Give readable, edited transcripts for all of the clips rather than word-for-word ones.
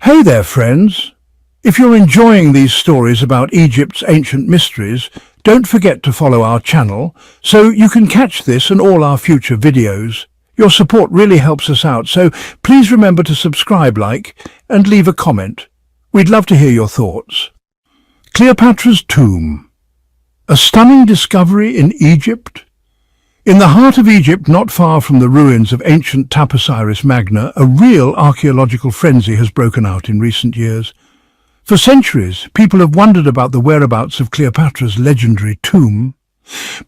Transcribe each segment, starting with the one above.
Hey there, friends! If you're enjoying these stories about Egypt's ancient mysteries, don't forget to follow our channel so you can catch this and all our future videos. Your support really helps us out, so please remember to subscribe, like, and leave a comment. We'd love to hear your thoughts. Cleopatra's Tomb. A stunning discovery in Egypt. In the heart of Egypt, not far from the ruins of ancient Taposiris Magna, a real archaeological frenzy has broken out in recent years. For centuries, people have wondered about the whereabouts of Cleopatra's legendary tomb,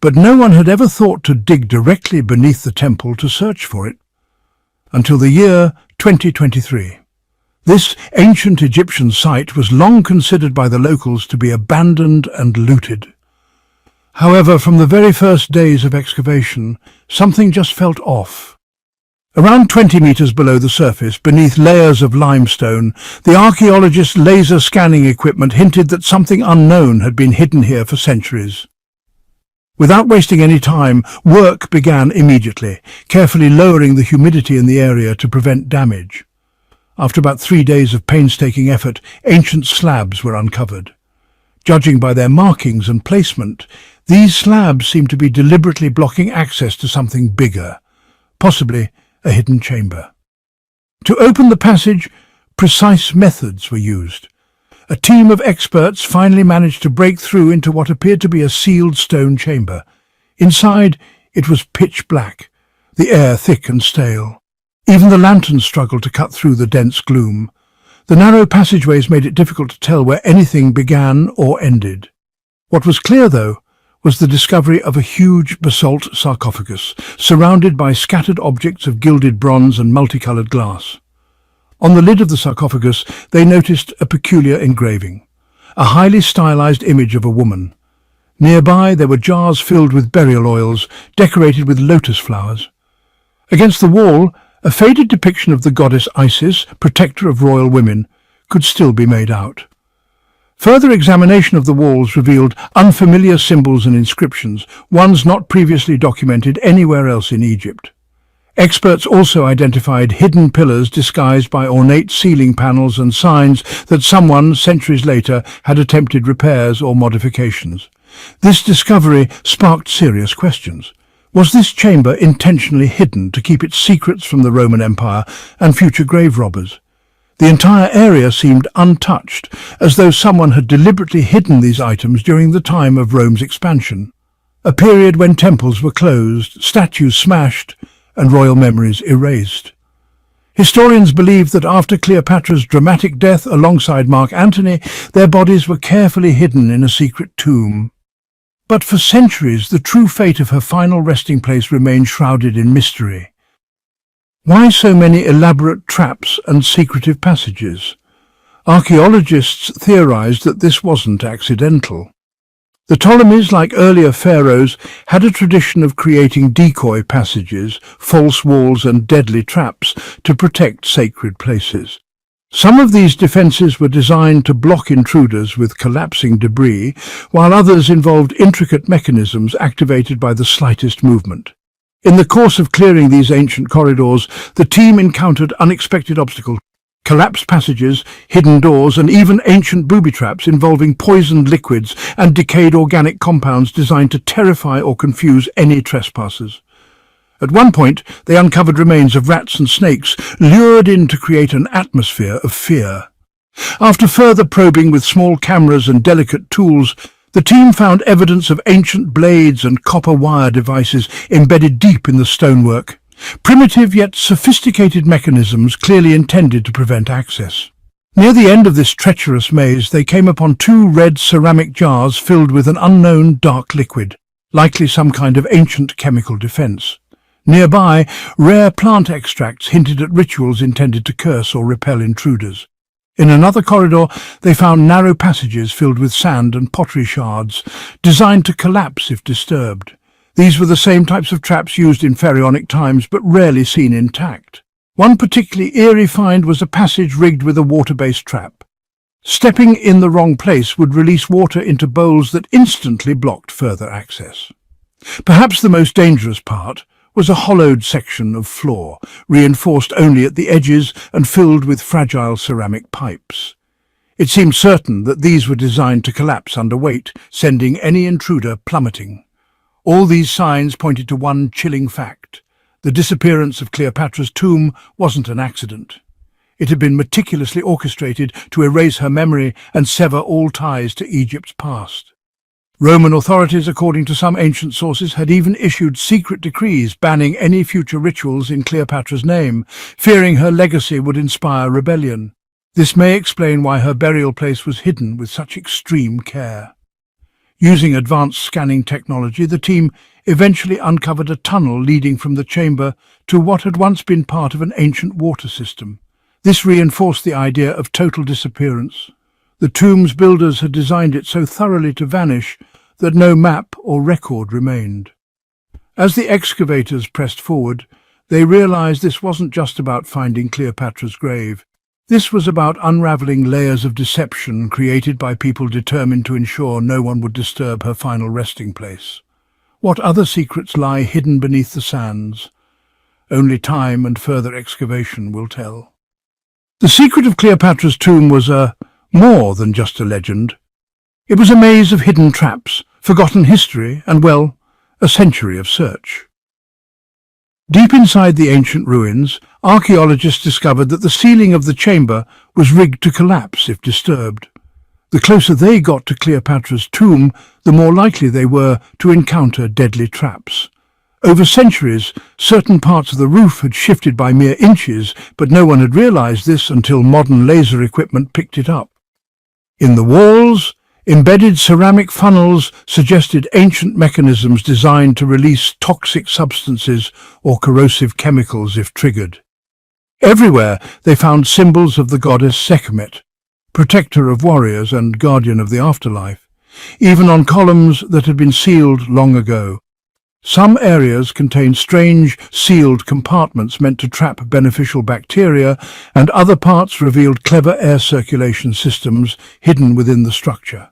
but no one had ever thought to dig directly beneath the temple to search for it. Until the year 2023. This ancient Egyptian site was long considered by the locals to be abandoned and looted. However, from the very first days of excavation, something just felt off. Around 20 meters below the surface, beneath layers of limestone, the archaeologists' laser scanning equipment hinted that something unknown had been hidden here for centuries. Without wasting any time, work began immediately, carefully lowering the humidity in the area to prevent damage. After about 3 days of painstaking effort, ancient slabs were uncovered. Judging by their markings and placement, these slabs seemed to be deliberately blocking access to something bigger, possibly a hidden chamber. To open the passage, precise methods were used. A team of experts finally managed to break through into what appeared to be a sealed stone chamber. Inside, it was pitch black, the air thick and stale. Even the lanterns struggled to cut through the dense gloom. The narrow passageways made it difficult to tell where anything began or ended. What was clear, though, was the discovery of a huge basalt sarcophagus, surrounded by scattered objects of gilded bronze and multicolored glass. On the lid of the sarcophagus, they noticed a peculiar engraving, a highly stylized image of a woman. Nearby, there were jars filled with burial oils, decorated with lotus flowers. Against the wall, a faded depiction of the goddess Isis, protector of royal women, could still be made out. Further examination of the walls revealed unfamiliar symbols and inscriptions, ones not previously documented anywhere else in Egypt. Experts also identified hidden pillars disguised by ornate ceiling panels and signs that someone, centuries later, had attempted repairs or modifications. This discovery sparked serious questions. Was this chamber intentionally hidden to keep its secrets from the Roman Empire and future grave robbers? The entire area seemed untouched, as though someone had deliberately hidden these items during the time of Rome's expansion, a period when temples were closed, statues smashed, and royal memories erased. Historians believe that after Cleopatra's dramatic death alongside Mark Antony, their bodies were carefully hidden in a secret tomb. But for centuries, the true fate of her final resting place remained shrouded in mystery. Why so many elaborate traps and secretive passages? Archaeologists theorized that this wasn't accidental. The Ptolemies, like earlier pharaohs, had a tradition of creating decoy passages, false walls and deadly traps to protect sacred places. Some of these defenses were designed to block intruders with collapsing debris, while others involved intricate mechanisms activated by the slightest movement. In the course of clearing these ancient corridors, the team encountered unexpected obstacles, collapsed passages, hidden doors, and even ancient booby traps involving poisoned liquids and decayed organic compounds designed to terrify or confuse any trespassers. At one point, they uncovered remains of rats and snakes, lured in to create an atmosphere of fear. After further probing with small cameras and delicate tools, the team found evidence of ancient blades and copper wire devices embedded deep in the stonework. Primitive yet sophisticated mechanisms clearly intended to prevent access. Near the end of this treacherous maze, they came upon 2 red ceramic jars filled with an unknown dark liquid, likely some kind of ancient chemical defense. Nearby, rare plant extracts hinted at rituals intended to curse or repel intruders. In another corridor, they found narrow passages filled with sand and pottery shards, designed to collapse if disturbed. These were the same types of traps used in pharaonic times, but rarely seen intact. One particularly eerie find was a passage rigged with a water-based trap. Stepping in the wrong place would release water into bowls that instantly blocked further access. Perhaps the most dangerous part was a hollowed section of floor, reinforced only at the edges and filled with fragile ceramic pipes. It seemed certain that these were designed to collapse under weight, sending any intruder plummeting. All these signs pointed to one chilling fact. The disappearance of Cleopatra's tomb wasn't an accident. It had been meticulously orchestrated to erase her memory and sever all ties to Egypt's past. Roman authorities, according to some ancient sources, had even issued secret decrees banning any future rituals in Cleopatra's name, fearing her legacy would inspire rebellion. This may explain why her burial place was hidden with such extreme care. Using advanced scanning technology, the team eventually uncovered a tunnel leading from the chamber to what had once been part of an ancient water system. This reinforced the idea of total disappearance. The tomb's builders had designed it so thoroughly to vanish that no map or record remained. As the excavators pressed forward, they realized this wasn't just about finding Cleopatra's grave. This was about unraveling layers of deception created by people determined to ensure no one would disturb her final resting place. What other secrets lie hidden beneath the sands? Only time and further excavation will tell. The secret of Cleopatra's tomb was more than just a legend. It was a maze of hidden traps, forgotten history, and, well, a century of search. Deep inside the ancient ruins, archaeologists discovered that the ceiling of the chamber was rigged to collapse if disturbed. The closer they got to Cleopatra's tomb, the more likely they were to encounter deadly traps. Over centuries, certain parts of the roof had shifted by mere inches, but no one had realized this until modern laser equipment picked it up. In the walls, embedded ceramic funnels suggested ancient mechanisms designed to release toxic substances or corrosive chemicals if triggered. Everywhere they found symbols of the goddess Sekhmet, protector of warriors and guardian of the afterlife, even on columns that had been sealed long ago. Some areas contained strange, sealed compartments meant to trap beneficial bacteria, and other parts revealed clever air circulation systems hidden within the structure.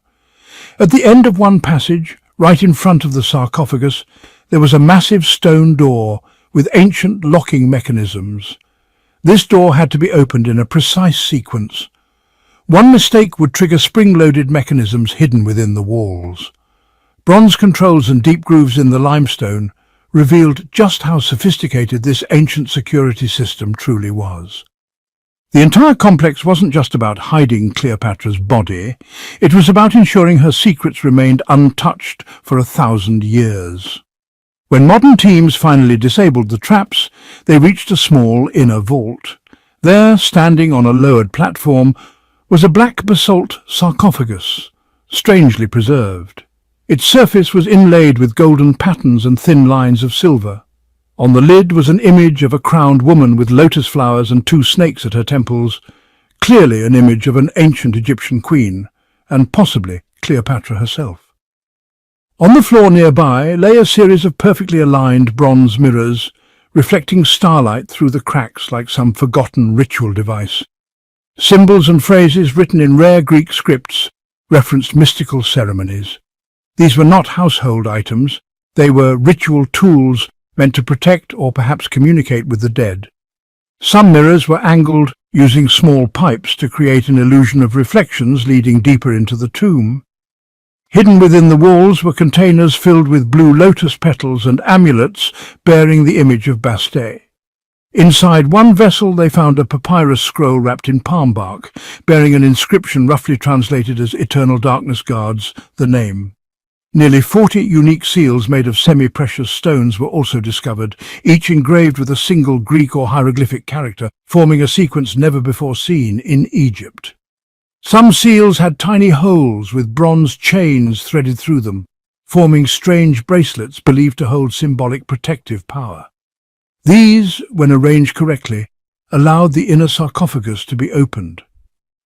At the end of one passage, right in front of the sarcophagus, there was a massive stone door with ancient locking mechanisms. This door had to be opened in a precise sequence. One mistake would trigger spring-loaded mechanisms hidden within the walls. Bronze controls and deep grooves in the limestone revealed just how sophisticated this ancient security system truly was. The entire complex wasn't just about hiding Cleopatra's body, it was about ensuring her secrets remained untouched for 1,000 years. When modern teams finally disabled the traps, they reached a small inner vault. There, standing on a lowered platform, was a black basalt sarcophagus, strangely preserved. Its surface was inlaid with golden patterns and thin lines of silver. On the lid was an image of a crowned woman with lotus flowers and 2 snakes at her temples, clearly an image of an ancient Egyptian queen, and possibly Cleopatra herself. On the floor nearby lay a series of perfectly aligned bronze mirrors, reflecting starlight through the cracks like some forgotten ritual device. Symbols and phrases written in rare Greek scripts referenced mystical ceremonies. These were not household items, they were ritual tools meant to protect or perhaps communicate with the dead. Some mirrors were angled using small pipes to create an illusion of reflections leading deeper into the tomb. Hidden within the walls were containers filled with blue lotus petals and amulets bearing the image of Bastet. Inside one vessel they found a papyrus scroll wrapped in palm bark, bearing an inscription roughly translated as "Eternal Darkness Guards the Name." Nearly 40 unique seals made of semi-precious stones were also discovered, each engraved with a single Greek or hieroglyphic character, forming a sequence never before seen in Egypt. Some seals had tiny holes with bronze chains threaded through them, forming strange bracelets believed to hold symbolic protective power. These, when arranged correctly, allowed the inner sarcophagus to be opened.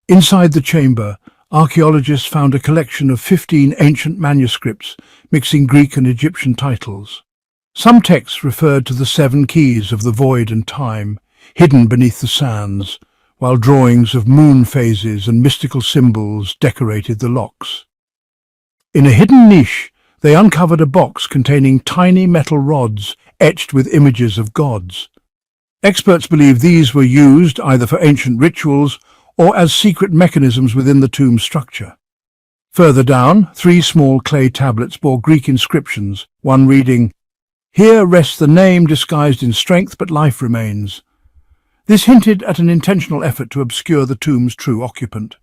Inside the chamber, archaeologists found a collection of 15 ancient manuscripts mixing Greek and Egyptian titles. Some texts referred to the 7 keys of the void and time, hidden beneath the sands, while drawings of moon phases and mystical symbols decorated the locks. In a hidden niche, they uncovered a box containing tiny metal rods, etched with images of gods. Experts believe these were used either for ancient rituals or as secret mechanisms within the tomb structure. Further down, 3 small clay tablets bore Greek inscriptions, one reading, "Here rests the name disguised in strength, but life remains." This hinted at an intentional effort to obscure the tomb's true occupant.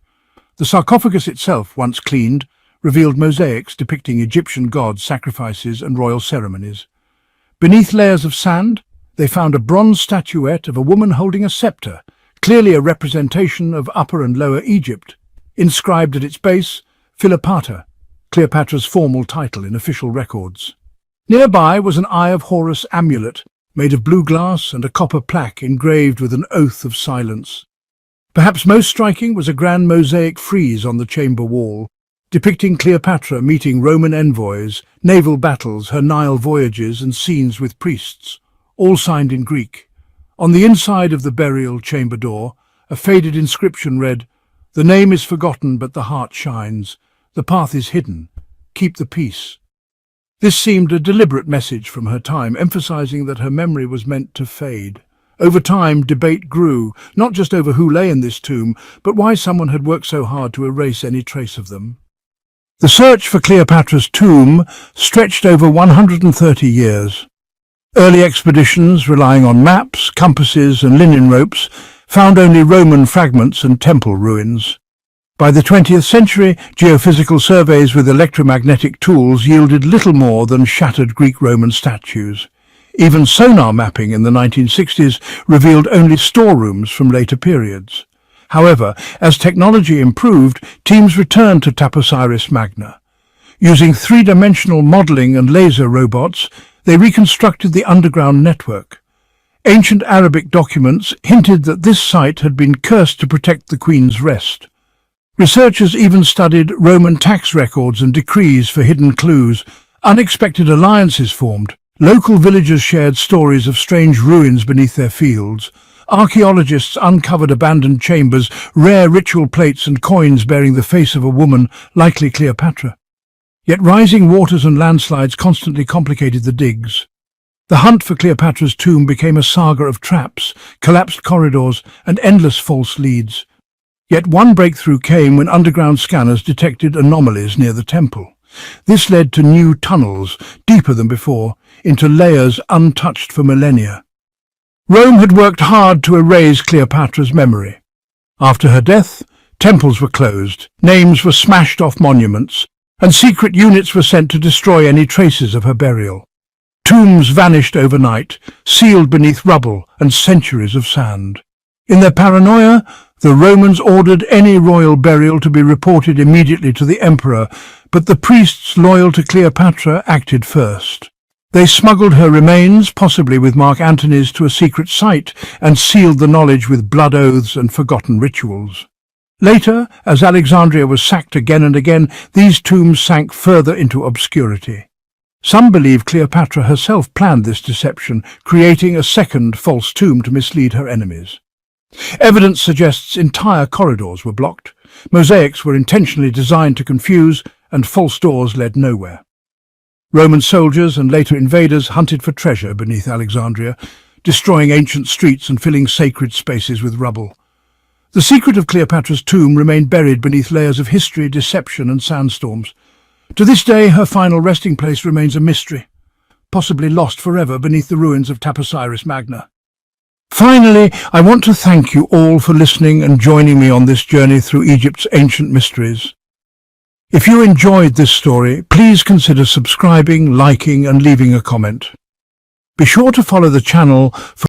The sarcophagus itself, once cleaned, revealed mosaics depicting Egyptian gods, sacrifices, and royal ceremonies. Beneath layers of sand, they found a bronze statuette of a woman holding a scepter, clearly a representation of Upper and Lower Egypt. Inscribed at its base, Cleopatra, Cleopatra's formal title in official records. Nearby was an Eye of Horus amulet, made of blue glass and a copper plaque engraved with an oath of silence. Perhaps most striking was a grand mosaic frieze on the chamber wall, depicting Cleopatra meeting Roman envoys, naval battles, her Nile voyages, and scenes with priests, all signed in Greek. On the inside of the burial chamber door, a faded inscription read, "The name is forgotten, but the heart shines. The path is hidden. Keep the peace." This seemed a deliberate message from her time, emphasizing that her memory was meant to fade. Over time, debate grew, not just over who lay in this tomb, but why someone had worked so hard to erase any trace of them. The search for Cleopatra's tomb stretched over 130 years. Early expeditions, relying on maps, compasses, and linen ropes, found only Roman fragments and temple ruins. By the 20th century, geophysical surveys with electromagnetic tools yielded little more than shattered Greek-Roman statues. Even sonar mapping in the 1960s revealed only storerooms from later periods. However, as technology improved, teams returned to Taposiris Magna. Using 3-dimensional modeling and laser robots, they reconstructed the underground network. Ancient Arabic documents hinted that this site had been cursed to protect the Queen's rest. Researchers even studied Roman tax records and decrees for hidden clues. Unexpected alliances formed. Local villagers shared stories of strange ruins beneath their fields. Archaeologists uncovered abandoned chambers, rare ritual plates and coins bearing the face of a woman, likely Cleopatra. Yet rising waters and landslides constantly complicated the digs. The hunt for Cleopatra's tomb became a saga of traps, collapsed corridors, and endless false leads. Yet one breakthrough came when underground scanners detected anomalies near the temple. This led to new tunnels, deeper than before, into layers untouched for millennia. Rome had worked hard to erase Cleopatra's memory. After her death, temples were closed, names were smashed off monuments, and secret units were sent to destroy any traces of her burial. Tombs vanished overnight, sealed beneath rubble and centuries of sand. In their paranoia, the Romans ordered any royal burial to be reported immediately to the emperor, but the priests loyal to Cleopatra acted first. They smuggled her remains, possibly with Mark Antony's, to a secret site and sealed the knowledge with blood oaths and forgotten rituals. Later, as Alexandria was sacked again and again, these tombs sank further into obscurity. Some believe Cleopatra herself planned this deception, creating a second false tomb to mislead her enemies. Evidence suggests entire corridors were blocked, mosaics were intentionally designed to confuse, and false doors led nowhere. Roman soldiers and later invaders hunted for treasure beneath Alexandria, destroying ancient streets and filling sacred spaces with rubble. The secret of Cleopatra's tomb remained buried beneath layers of history, deception, and sandstorms. To this day, her final resting place remains a mystery, possibly lost forever beneath the ruins of Taposiris Magna. Finally, I want to thank you all for listening and joining me on this journey through Egypt's ancient mysteries. If you enjoyed this story, please consider subscribing, liking, and leaving a comment. Be sure to follow the channel for